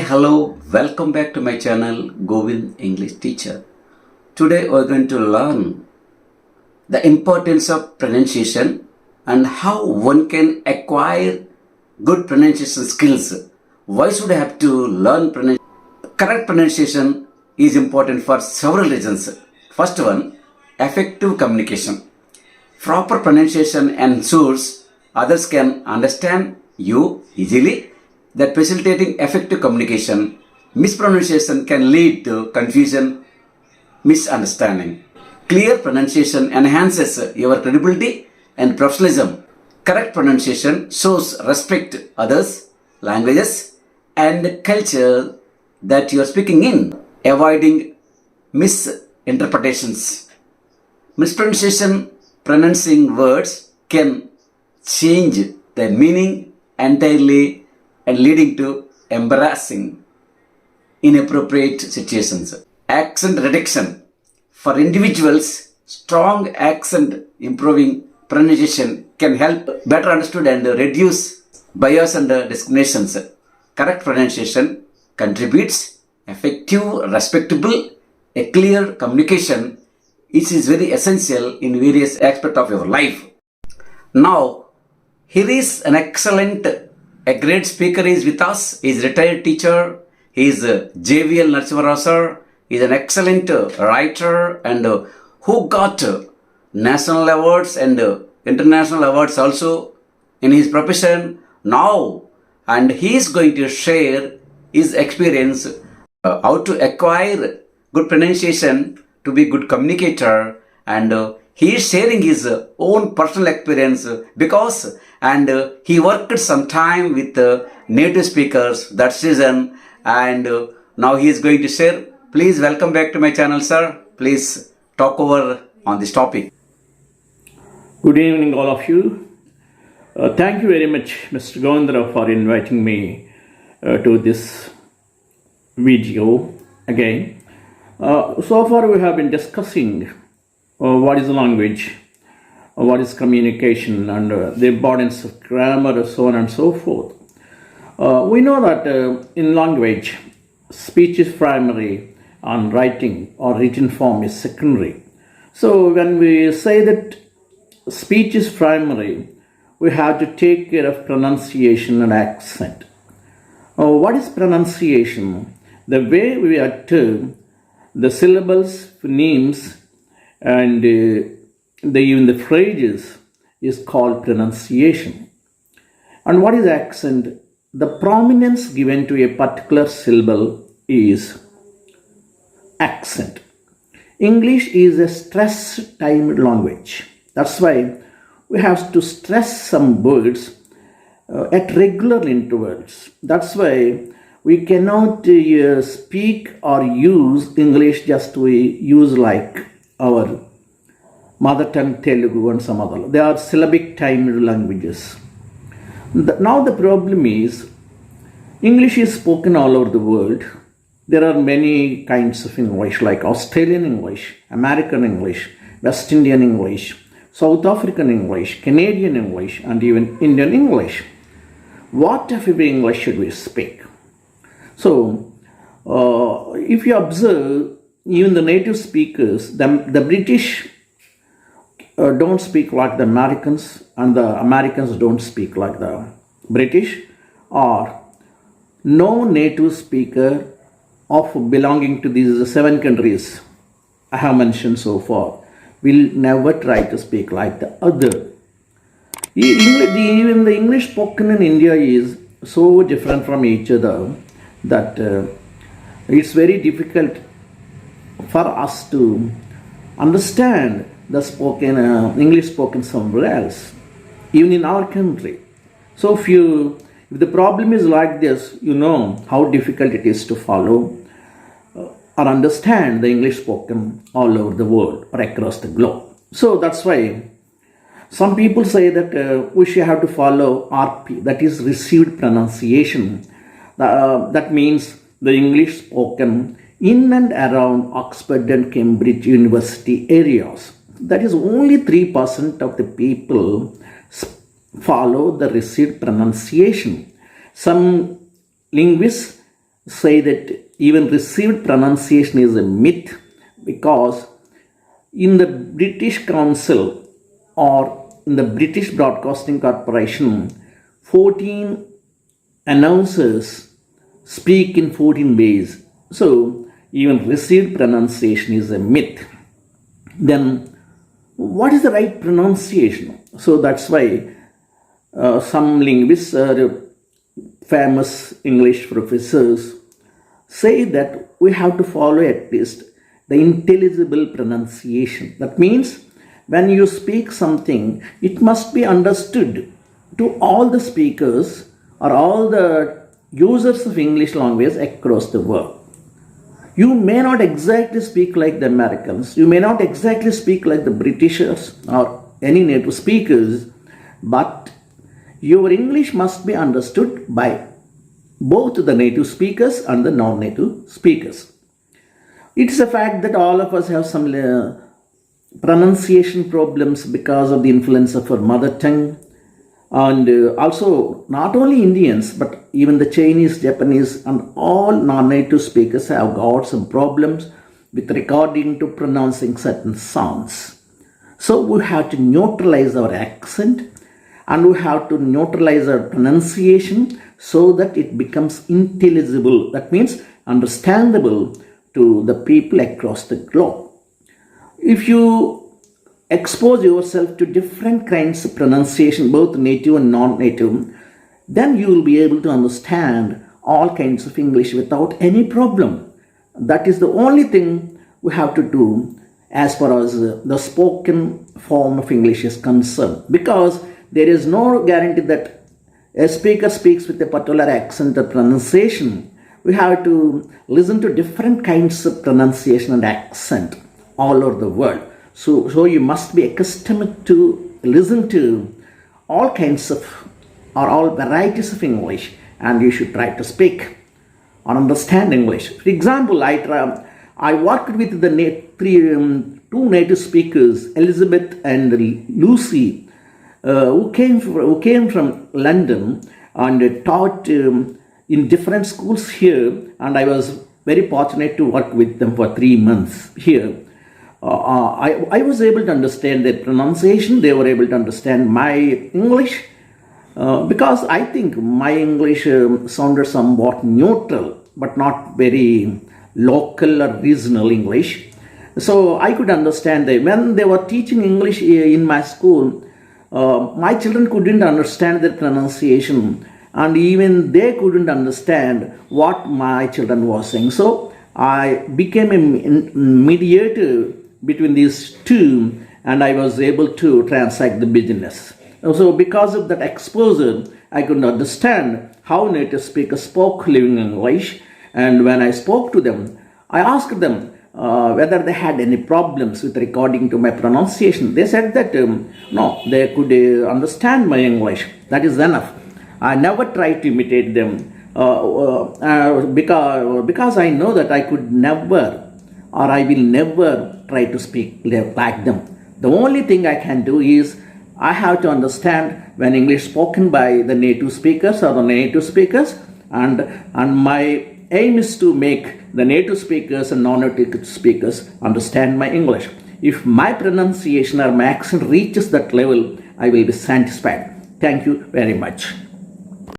hello, welcome back to my channel Govind English Teacher. Today we are going to learn the importance of pronunciation and how one can acquire good pronunciation skills. Why should I have to learn pronunciation? Correct pronunciation is important for several reasons. First one, effective communication. Proper pronunciation ensures others can understand you easily. That facilitating effective communication, mispronunciation can lead to confusion, misunderstanding. Clear pronunciation enhances your credibility and professionalism. Correct pronunciation shows respect others, languages, and culture that you are speaking in, avoiding misinterpretations. Mispronunciation, pronouncing words can change their meaning entirely and leading to embarrassing, inappropriate situations. Accent reduction. For individuals, strong accent improving pronunciation can help better understood and reduce bias and discriminations. Correct pronunciation contributes effective, respectable, a clear communication. It is very essential in various aspects of your life. Now, here is an excellent, a great speaker is with us. He is a retired teacher. He is JVL Narsivarasar. He is an excellent writer and who got national awards and international awards also in his profession now. And he is going to share his experience how to acquire good pronunciation to be good communicator, and he is sharing his own personal experience because he worked some time with native speakers, that's reason, and now he is going to share. Please welcome back to my channel, sir. Please talk over on this topic. Good evening, all of you. Thank you very much, Mr. Govindra, for inviting me to this video again. So far we have been discussing what is language, what is communication, and the importance of grammar, so on and so forth. We know that in language, speech is primary and writing or written form is secondary. So when we say that speech is primary, we have to take care of pronunciation and accent. What is pronunciation? The way we utter the syllables, phonemes, and even the phrases is called pronunciation. And what is accent? The prominence given to a particular syllable is accent. English is a stress-timed language. That's why we have to stress some words at regular intervals. That's why we cannot speak or use English just we use like our mother tongue Telugu and some other. They are syllabic timed languages. Now the problem is English is spoken all over the world. There are many kinds of English like Australian English, American English, West Indian English, South African English, Canadian English, and even Indian English. What type of English should we speak? So, if you observe, even the native speakers, the British don't speak like the Americans, and the Americans don't speak like the British, or no native speaker of belonging to these 7 countries I have mentioned so far will never try to speak like the other. Even the English spoken in India is so different from each other that it's very difficult for us to understand the spoken English spoken somewhere else, even in our country. So if the problem is like this, you know how difficult it is to follow or understand the English spoken all over the world or across the globe. So that's why some people say that we should have to follow RP, that is received pronunciation. That means the English spoken in and around Oxford and Cambridge University areas. That is only 3% of the people follow the received pronunciation. Some linguists say that even received pronunciation is a myth, because in the British Council or in the British Broadcasting Corporation, 14 announcers speak in 14 ways. So even received pronunciation is a myth. Then what is the right pronunciation? So that's why some linguists or famous English professors say that we have to follow at least the intelligible pronunciation. That means when you speak something, it must be understood to all the speakers or all the users of English language across the world. You may not exactly speak like the Americans, you may not exactly speak like the Britishers or any native speakers, but your English must be understood by both the native speakers and the non-native speakers. It's a fact that all of us have some pronunciation problems because of the influence of our mother tongue. And also, not only Indians, but even the Chinese, Japanese, and all non-native speakers have got some problems with recording to pronouncing certain sounds. So we have to neutralize our accent and we have to neutralize our pronunciation so that it becomes intelligible. That means understandable to the people across the globe. If you expose yourself to different kinds of pronunciation, both native and non-native, then you will be able to understand all kinds of English without any problem. That is the only thing we have to do as far as the spoken form of English is concerned, because there is no guarantee that a speaker speaks with a particular accent or pronunciation. We have to listen to different kinds of pronunciation and accent all over the world. So you must be accustomed to listen to all kinds of or all varieties of English, and you should try to speak or understand English. For example, I worked with the two native speakers, Elizabeth and Lucy, who came from London and taught in different schools here, and I was very fortunate to work with them for 3 months here. I was able to understand their pronunciation. They were able to understand my English because I think my English sounded somewhat neutral, but not very local or regional English. So I could understand them. When they were teaching English in my school, my children couldn't understand their pronunciation, and even they couldn't understand what my children were saying. So I became a mediator between these two, and I was able to transact the business. So because of that exposure, I could understand how native speakers spoke living English, and when I spoke to them, I asked them whether they had any problems with recording to my pronunciation. They said that no, they could understand my English. That is enough. I never tried to imitate them because I know that I could never, or I will never try to speak like them. The only thing I can do is I have to understand when English spoken by the native speakers or the native speakers, and my aim is to make the native speakers and non-native speakers understand my English. If my pronunciation or my accent reaches that level, I will be satisfied. Thank you very much.